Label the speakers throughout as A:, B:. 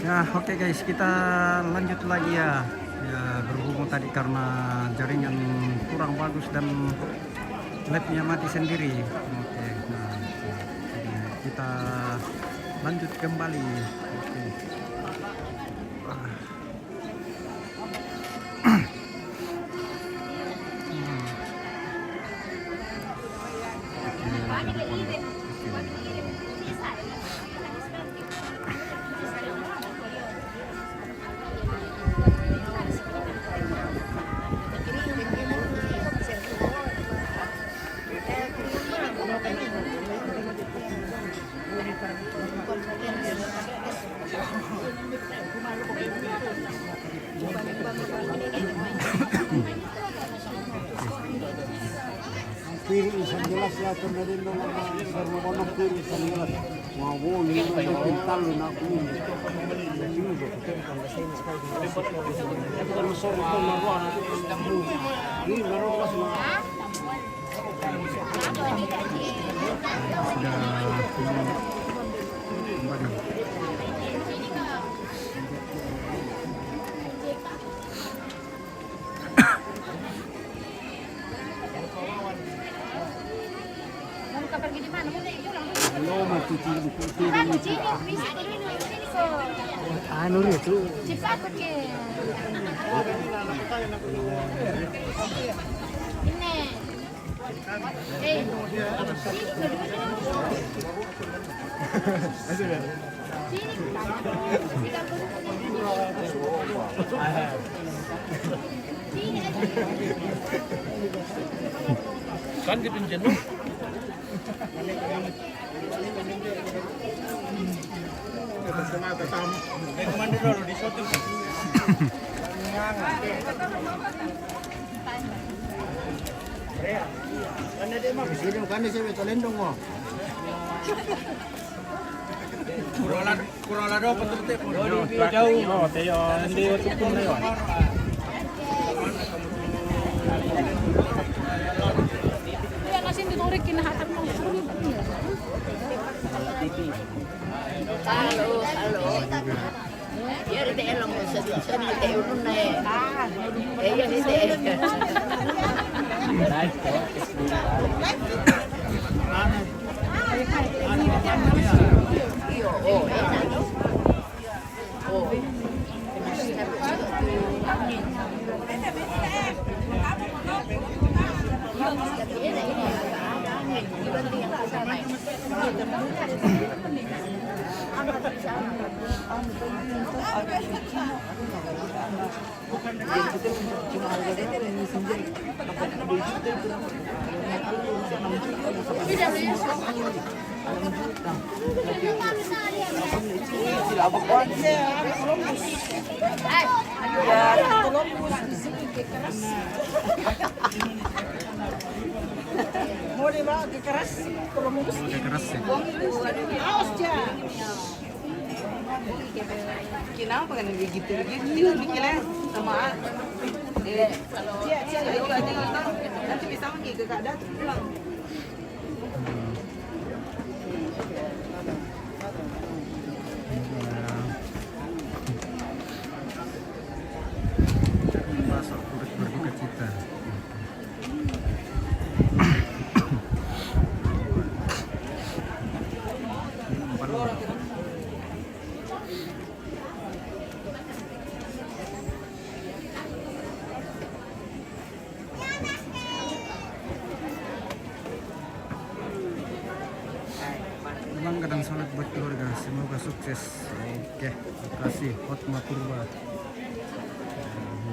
A: Ya, oke guys, kita lanjut lagi ya. Ya, berhubung tadi karena jaringan kurang bagus dan labnya mati sendiri. Oke, nah, jadi kita lanjut kembali. Oke.
B: Kiri isang gelas lah tadi nomor serba kiri isang gelas. Mau boleh pintal na aku ini. Bukan masuk itu marwah nanti. Ini marwah semua.
A: Sudah kembali.
C: Pergi di mana? Mau pulang.
B: Belum mati cilik.
C: Kamu sini, bisa sini so.
B: Anu itu.
C: Cepat ke. Ini.
D: Kan dipincin lo? Komando dulu di shooting.
B: Kan dia cewek telendong mo.
D: Kurola do patutip. Jauh. Oh, tayo hindi tukun na 'yon.
C: Kaya kasi tinurik kinahatak mo.
E: Halo. Ya de elang sa de ulun na eh. Ya ni de. Yo, oh, enak. Oh.
A: Udah keras ya.
E: Kenapa kan gitu bikinnya sama nanti bisa pergi ke Kak Dat pulang.
A: Masak turut berduka cita. Memang kadang salat buat keluarga, semoga sukses. Oke, terima kasih Hotma Purba.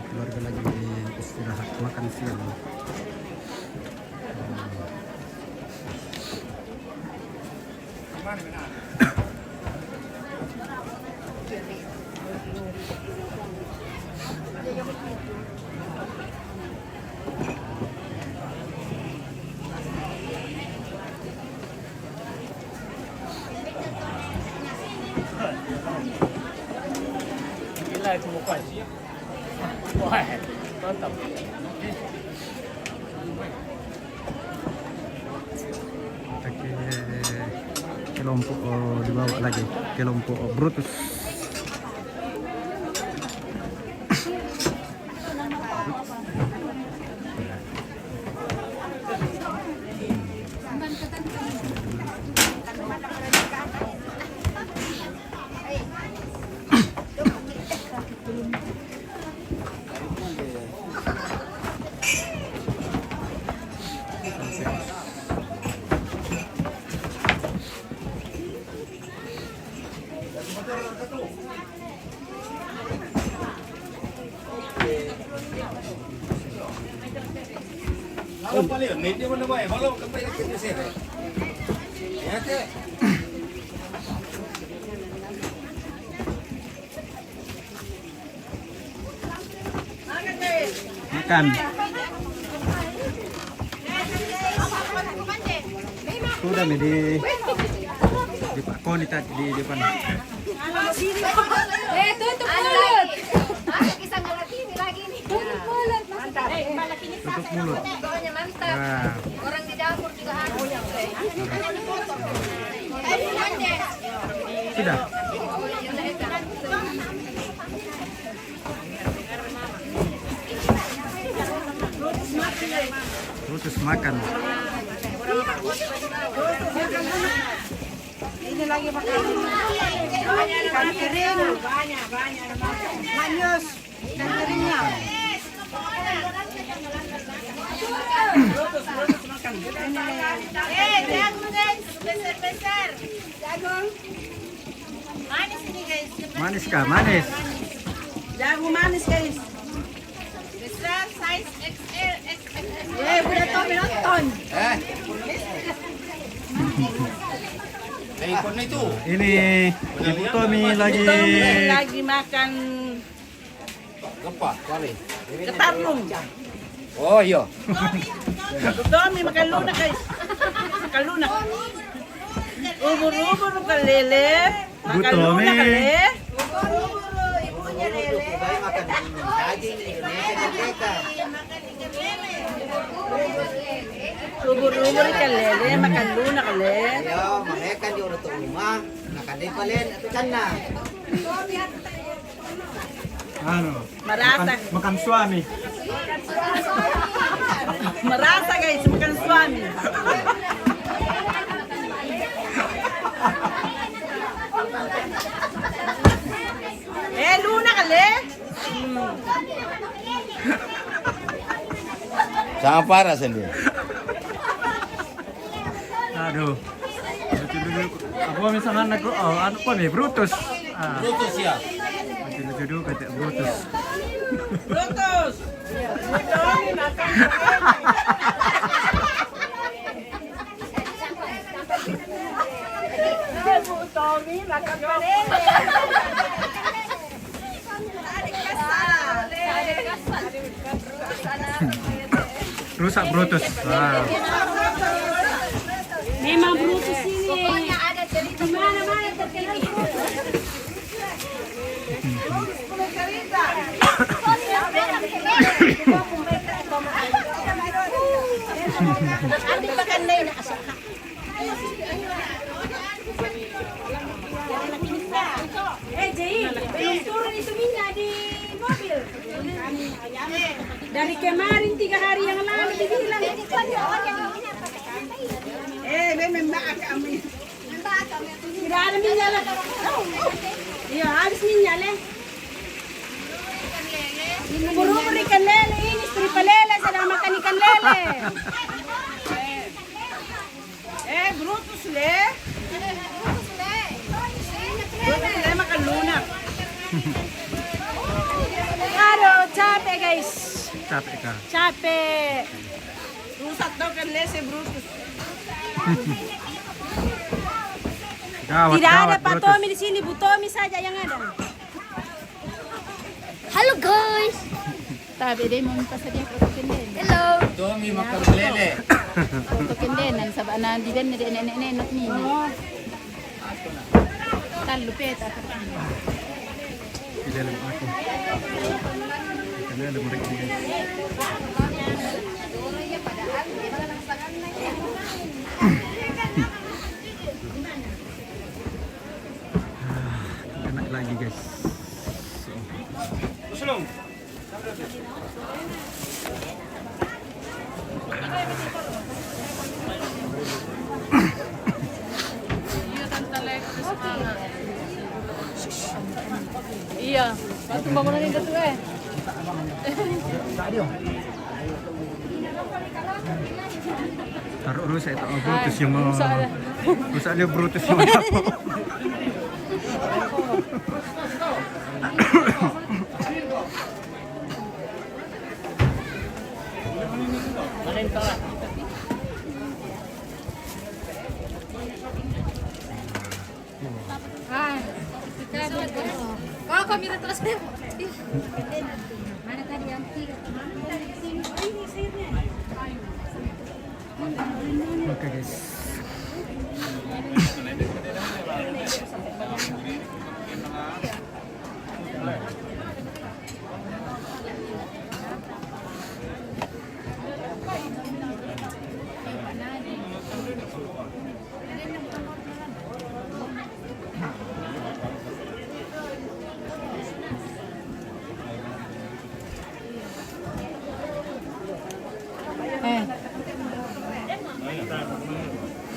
A: Keluarga lagi istirahat makan siang.
D: Gila itu bukan. Wah, mantap.
A: Kita ke kelompok dibawa lagi kelompok Brutus. Makan. Sudah nih di Pak Koni tadi di depan.
C: Tutup mulut. Kisah ngelatih lagi nih. Tutup mulut. Mantap.
A: Tutup mulut.
C: Pokoknya mantap.
A: Nah,
C: Orang di dapur juga harus.
A: sudah. Terus makan.
E: Ini lagi makan ikan kering. Manyus. Ikan keringnya. Jagung guys, besar-besar. Jagung. Manis ini guys.
A: Manis kah? Manis.
E: Jagung manis guys.
C: Besar, size XL, XXL.
E: Udah tuh nonton.
B: Ikon na ito.
A: Ini Ibu Tommy
E: Lagi makan
B: Apa? Kali.
E: ketarung.
B: Oh iya.
E: Tommy makan lunak guys. Makan lunak. Ubur-ubur makan lele. Makan
A: Tommy.
E: lunak lele. Ubur-ubur ikan lele, makan lunak lele.
F: Yo, mereka di urut rumah, nakadin palen atau cana.
A: Ano?
E: Marasa.
A: Makan suami.
E: Merasa guys, makan suami. Lunak lele.
B: Sama para sendiri.
A: Aduh. Lucu dulu. Aku misalnya anak anu apa nih? Brutus.
B: Brutus ya.
A: Lucu dulu kata Brutus.
E: Brutus. Tommy makan. Tommy makan lele.
A: Rusak Brutus. Wah.
C: Memang Brutus ini. Pokoknya ada cerita di mana-mana terkenal Brutus.
E: Andi makan lele asa.
C: Jai, belum turun itu minyak di mobil. Dari kemarin 3 hari yang lalu dibilang.
E: Memang makan kami.
C: Tidak ada minyak lah. Iya, habis minyak lah. Buru-buru ikan lele ini, istri pelele sedang makan ikan lele.
E: Brutus le. Brutus le makan lunak.
C: Aduh, capek guys.
A: Capek kah?
C: Capek.
E: Rusak daw kan le si Brutus.
A: Gawat,
C: Tidak ada
A: gawat,
C: Pak
A: Brutus.
C: Tommy di sini, Bu Tommy saja yang ada. Halo guys. Tapi dia mau minta saja foto kenden. Hello.
B: Tommy makan lele.
C: Foto kendenan sa bana di ben de nenek ni. Talu peta.
A: Ilalim aku. Ilalim mereka guys. Enak lagi guys.
C: Iya, waktu bangunan itu eh.
A: Taruh rusak itu Brutus yang mau. Rusak dia Brutus yang mau.
E: kamera terus. Mana tadi yang tiga?
A: Oke guys.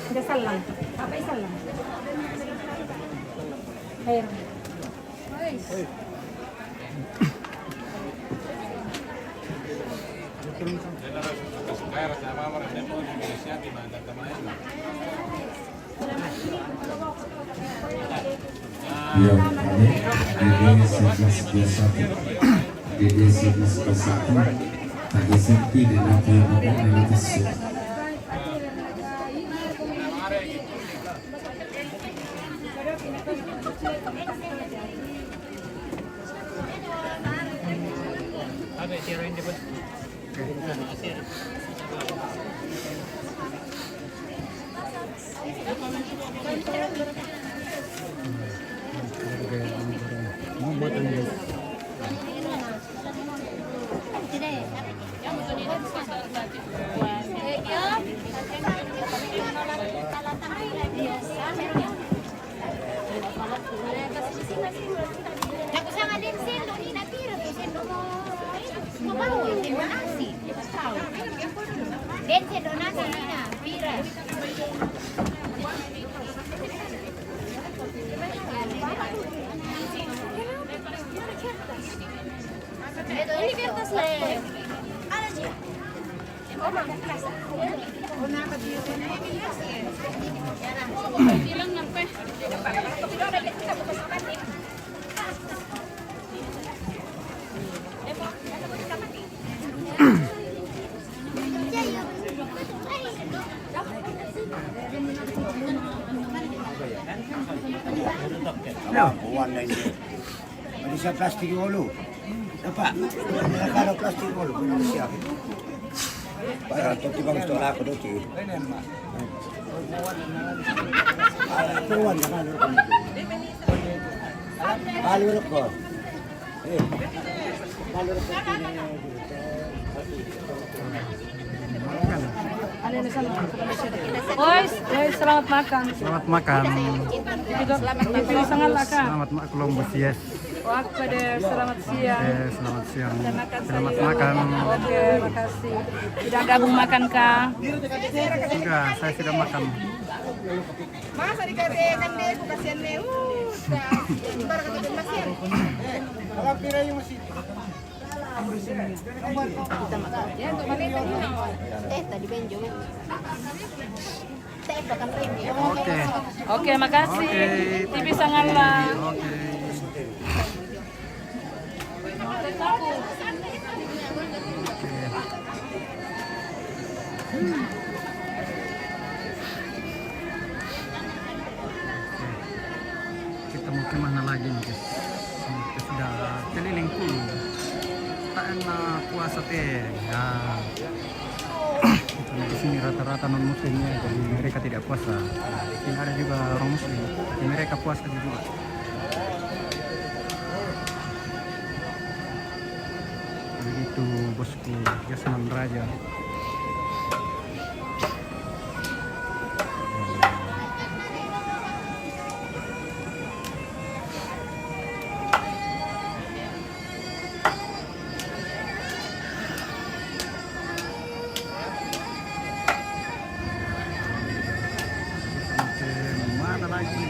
C: Udah salam. Apa salam? Air.
G: Ya, ini DD1121 DD1121 ada Septi dan apa yang mau menentukan.
A: Mau buatan guys.
E: Ini kertas le. Ada sih. Bilang sampai.
B: Buwan na ini. Ano siya plastic ulo? Dapat. Nakakala plastic ulo. Ano siya? Para ito bang ito ako doon. Buwan na kalo ko. Kalo ko. Kalo ko.
C: Guys, selamat makan.
A: Selamat makan.
C: Juga sangat makan.
A: Selamat makan Columbus, yes.
C: Waktu selamat siang.
A: Selamat siang.
C: Selamat
A: Selamat makan.
C: Oke, makasih. Sudah gabung makan kah?
A: Sudah, saya sudah makan.
C: Masa dikatakan deh, kasihan deh. Baru kata kasihan.
B: Kalau pira yung masih.
E: Tadi benjo. Bahkan benjo.
A: Oke.
C: Oke, makasih.
A: Oke.
C: TV Sangala.
A: Oke. Kita mau kemana lagi nih guys? Kita sudah keliling puluh. Tak enak puasa teh. Nah, di sini rata-rata non muslimnya, jadi mereka tidak puasa. Ini ada juga orang muslim, jadi mereka puasa juga. Begitu bosku, Jasman Raja. Mana lagi?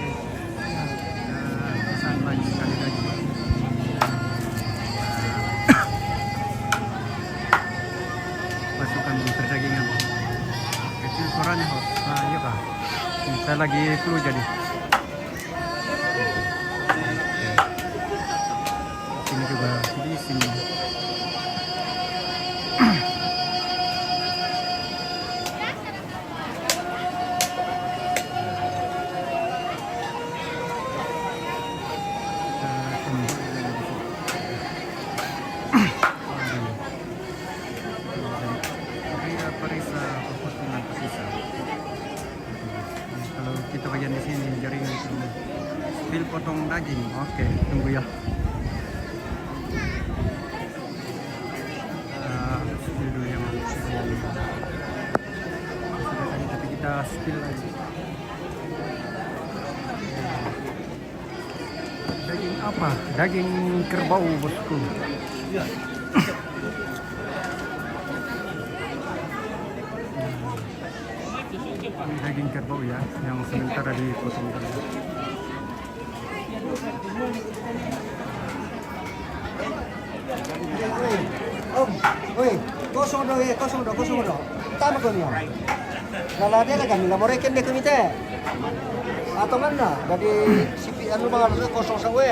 A: Pesan lagi sekali lagi. Pasukan perdagangan. Kecil suaranya host. Nah, iya kak. Saya lagi flu jadi. Ini juga di sini. daging. Oke, tunggu ya. Spill dulu yang tapi kita spill lagi. Daging apa? Daging kerbau, bosku. Ini daging kerbau ya, yang sementara dipotong dulu.
B: Om, woi, kosong do. Tama ko niyo. Nalade na kami, lamoreken de kumite. Atau mana? Dari sipi anu mga kosong sa we.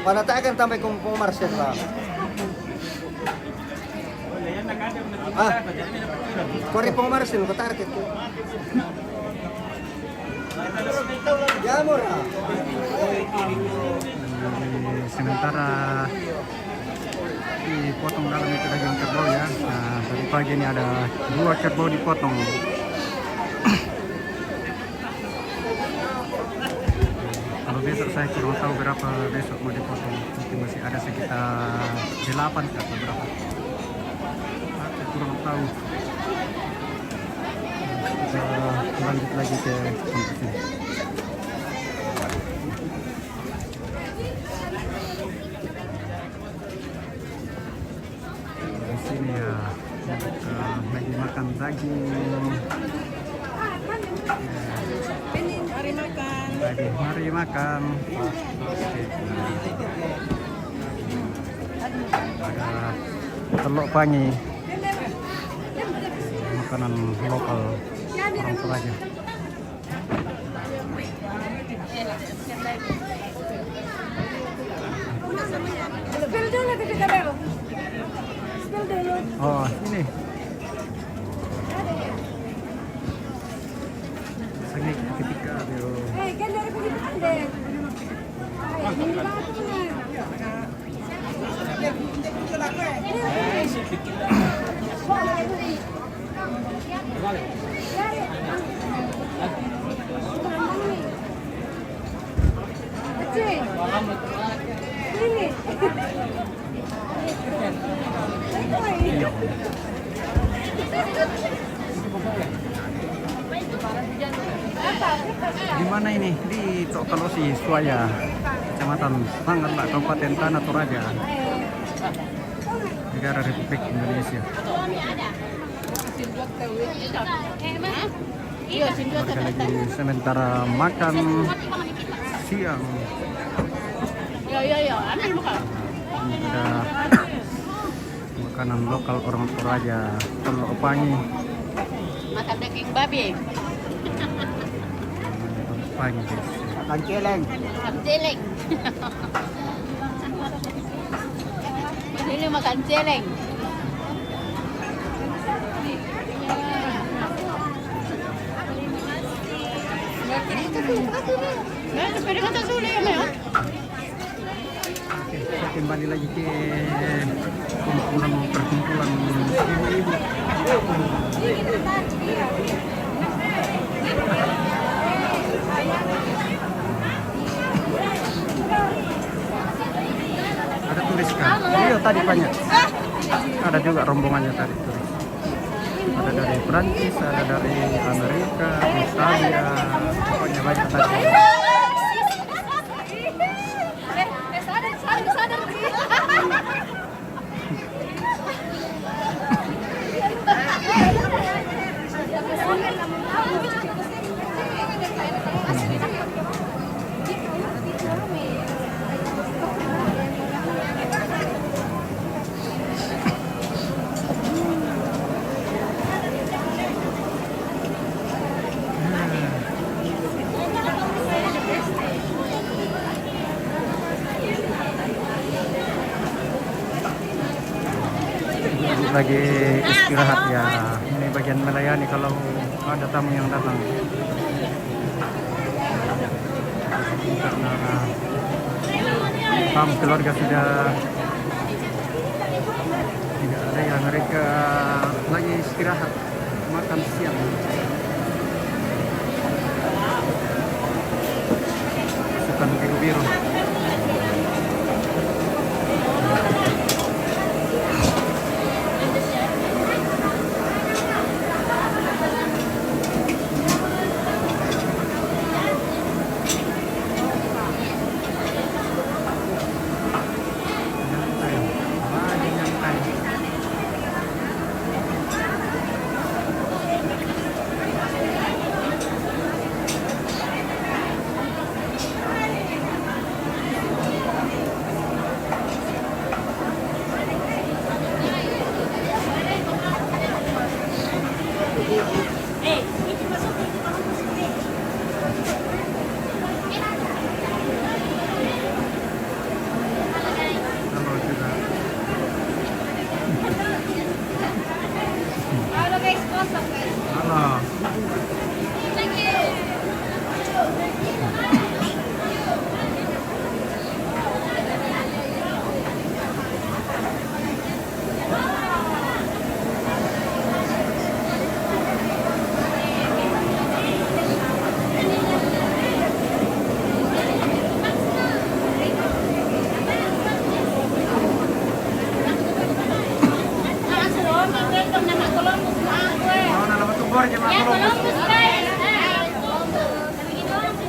B: Para tak akan tambah kumpul marset lah. Kori pong marset ko target ko. Ya murah.
A: Sementara dipotong dalam itu daging kerbau ya. Nah, tadi pagi ini ada 2 kerbau dipotong. Kalau besok saya kurang tahu berapa besok mau dipotong. Mungkin masih ada sekitar 8 atau berapa. Aku kurang tahu. Kita lanjut lagi ke sini. Sini ya, lagi makan daging. Mari makan. Ada telur pangi, makanan lokal orang Toraja.
C: Spill dulu ketika bel. Spill dulu.
A: Oh, ini. Sengit ketika dia.
C: Kan dari begitu deh. Ini batu ini.
A: Di mana ini? Di Tokalosi, Suaya, Kecamatan Pangerlak, Kabupaten Tanah Toraja, negara Republik Indonesia. Mereka lagi sementara makan siang. Ada makanan lokal orang Toraja, telur pangi.
E: Makan daging babi.
A: Pangi guys.
B: Makan celeng.
E: Makan celeng. Ini makan celeng. Pwede ka tasuli yan ya?
A: Oke, kita kembali lagi ke perkumpulan ibu-ibu. Ada tulis kan? Iya tadi banyak. Ada juga rombongannya tadi tulis. Ada dari Prancis, ada dari Amerika, Italia, pokoknya banyak tadi. Lagi istirahat ya. Ini bagian melayani kalau ada tamu yang datang. Karena tamu keluarga sudah tidak ada ya, mereka lagi istirahat makan siang. biru. Halo.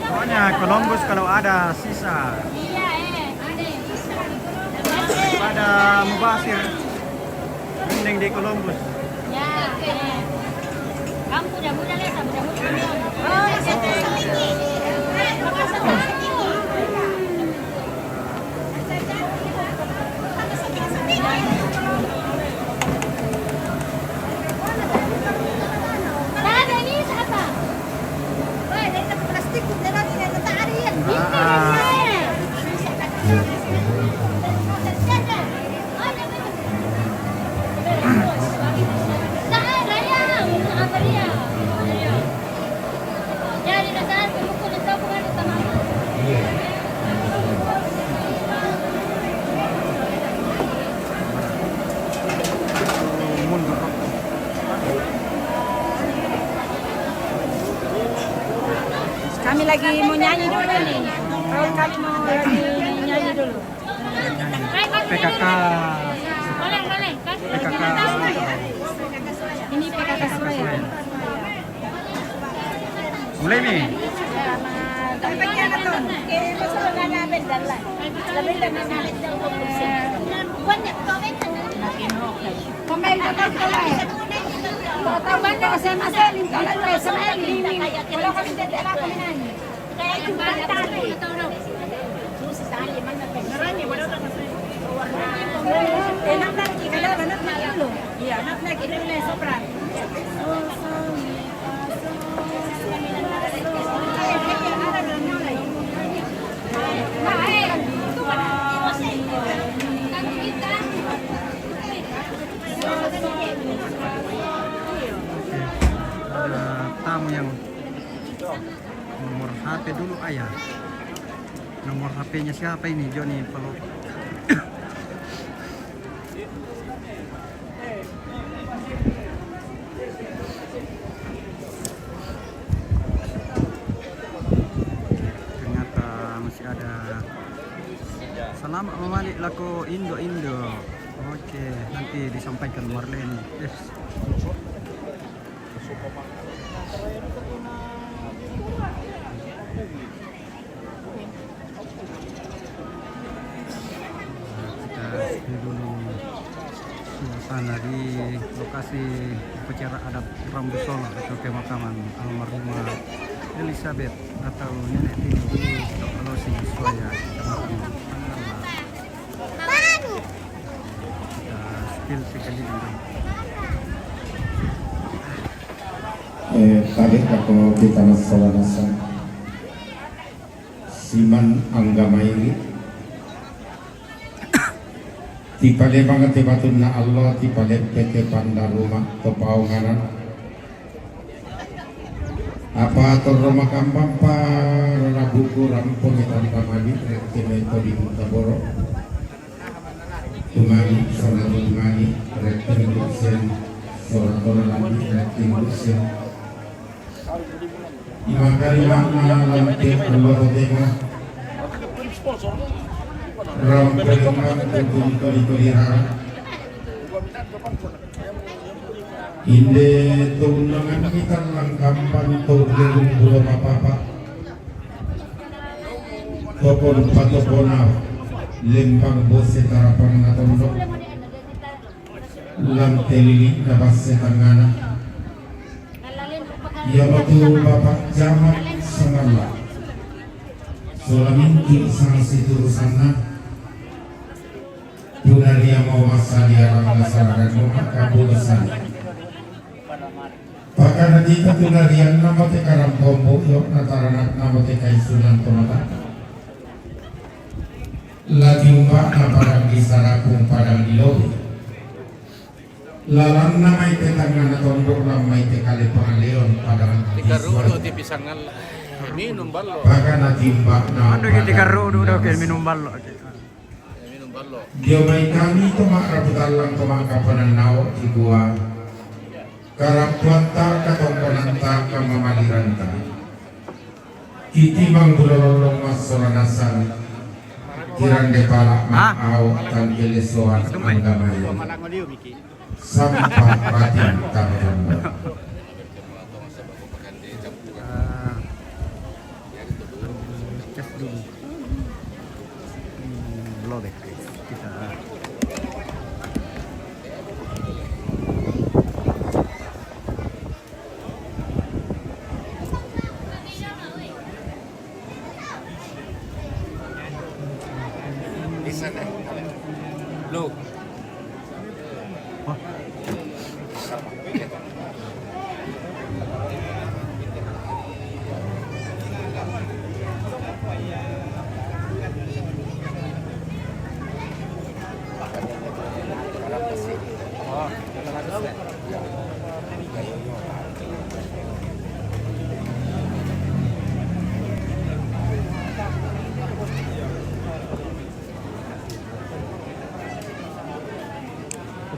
A: Pokoknya Columbus kalau ada sisa. Ada Mubasir. Mending di Columbus.
C: Kamu mudah-mudahan ya, mudah-mudahan. Oh, kami lagi mau nyanyi dulu nih. Kalau kami mau lagi nyanyi dulu.
A: PKK.
C: Boleh.
A: PKK.
C: Ini PKK Surabaya.
A: Mulai nih.
C: Tapi pakai apa tuh? Kayak masalah namin dalan. Labi lang namin daw ko kursi. Banyak comment na. Comment na tayo. Tatawan ko sa masaling kalan ko sa maling. Wala kami dadala kami nan. Kaya yung bantali. Susi sa ali man na. Marami wala ka kasi. Enak na kikala banat na ulo. Iya, anak na kikala sobra.
A: Ada tamu yang nomor HP dulu ayah. Nomor HP-nya siapa ini? Joni Palo. Ternyata masih ada. Selamat membalik laku Indo. Oke, nanti disampaikan Marlene. Yes. Kita dulu suasana di lokasi upacara adat Rambu Solo atau pemakaman almarhumah Elizabeth atau nenek Tini di Lokalosi Suaya, Kecamatan Panggala. Kita spill sekali dulu.
G: Tarik ako kita masalah nasa Siman Anggamairi tipale banget tebatun na Allah tipale PT Pandaruma kepaunganan apa terroma kambang para buku rampung itan kamali rekene to di Taboro tumani salat tumani rekene kusen salat lagi rekene kusen Imakari makna lantik Allah tema Rampungan untuk dipelihara. Inde tunangan kita langkampan turun belum apa-apa. Topon patopona lempang bose tarapang natondok. Lantelili nabas setangana. Yamatu bapak jamak sengala. Solaminti sang situ sana. Punaria mau masa dia orang masyarakat maka bulusan. Bahkan nanti tunarian nama te karam kombo yo nataranak nama te kaisunan tomata. Lagi umbak na parang di sarakung padang di lobi. Lalang na may te tangan na tondok na may te kalipang leon padang di
D: Karudo di pisangan minum ballo.
G: Bahkan nanti umbak na
A: Ano yung tikarudo daw kayo minum ballo?
D: Minum ballo.
G: Dia may kami tumak raputalang tumangkapan ng nao di gua. Karapuan ta katongkonan ta kamamaliran ta. Kiti mang bulolong masoranasan. Kirang depala ma'aw tan kelesoan ang gamayon. Sampah batin tamramba.
A: Cek dulu. Lodek kita.
D: Look.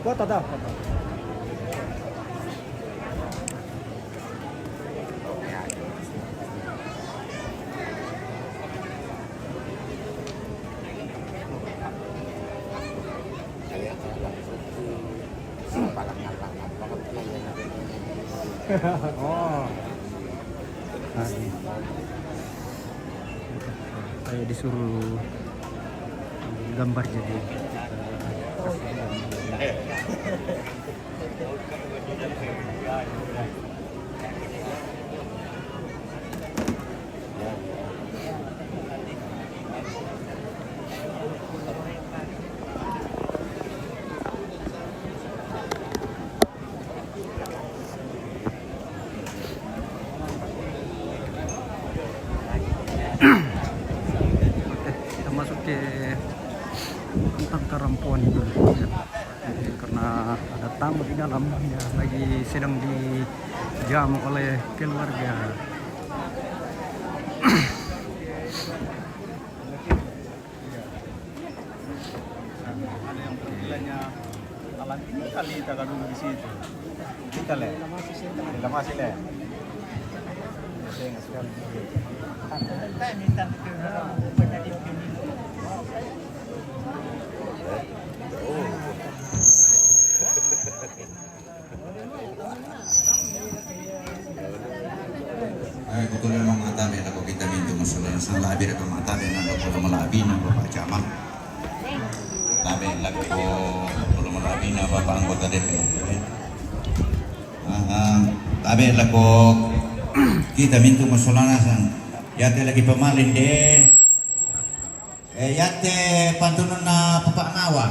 B: Kuat ada.
A: Oh. Saya disuruh gambar jadi. Kita masuk ke tentang kerampuan itu ya. Karena ada tamu di dalam ya, lagi sedang dijamu oleh keluarga.
D: Alam ini kali kita kan dulu di situ. Kita le. Kita masih le. Saya sekali. Kita minta ke penyanyi.
H: Kebetulan mengatakan ako kita minto masalah sa labi at mengatakan na ako malabi ng Bapak Camat. Tabi lagi ko kalau malabi na Bapak anggota DPR. Tabi lagi ko kita minto masalah sa yate lagi pemalin deh. Yate pantunan na papanawa.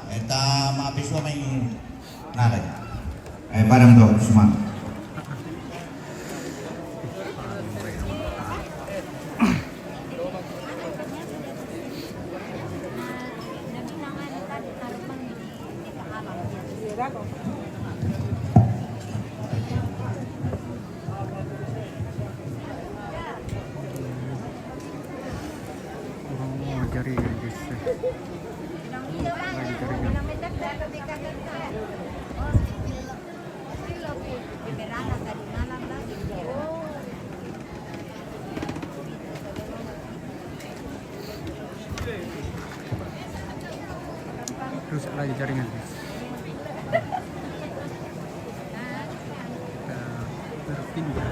H: Eta maapiswa may naray. Parang do semua.
A: Jari guys. Lagi jaringan. rusak lagi jaringan. Berpindah.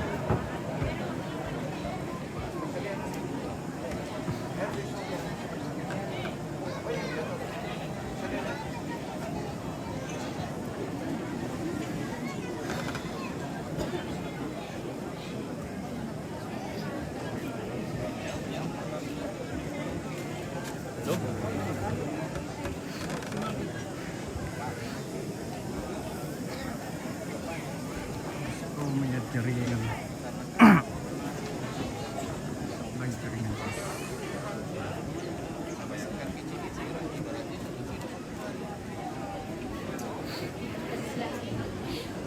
A: Oh, melihat jaringan. Lagi jaringan.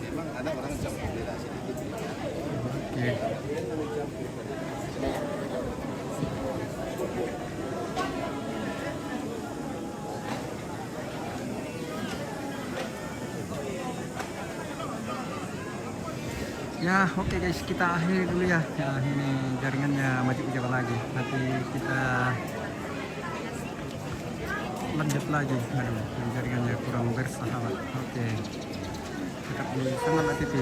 D: Memang ada orang jam beda sedikit.
A: Oke. Ya, oke guys, kita akhiri dulu ya. Ya, ini jaringannya masih jalan lagi. Nanti kita lanjut lagi. Aduh, ini jaringannya kurang bersahabat. Oke. Tetap di Sangalat TV.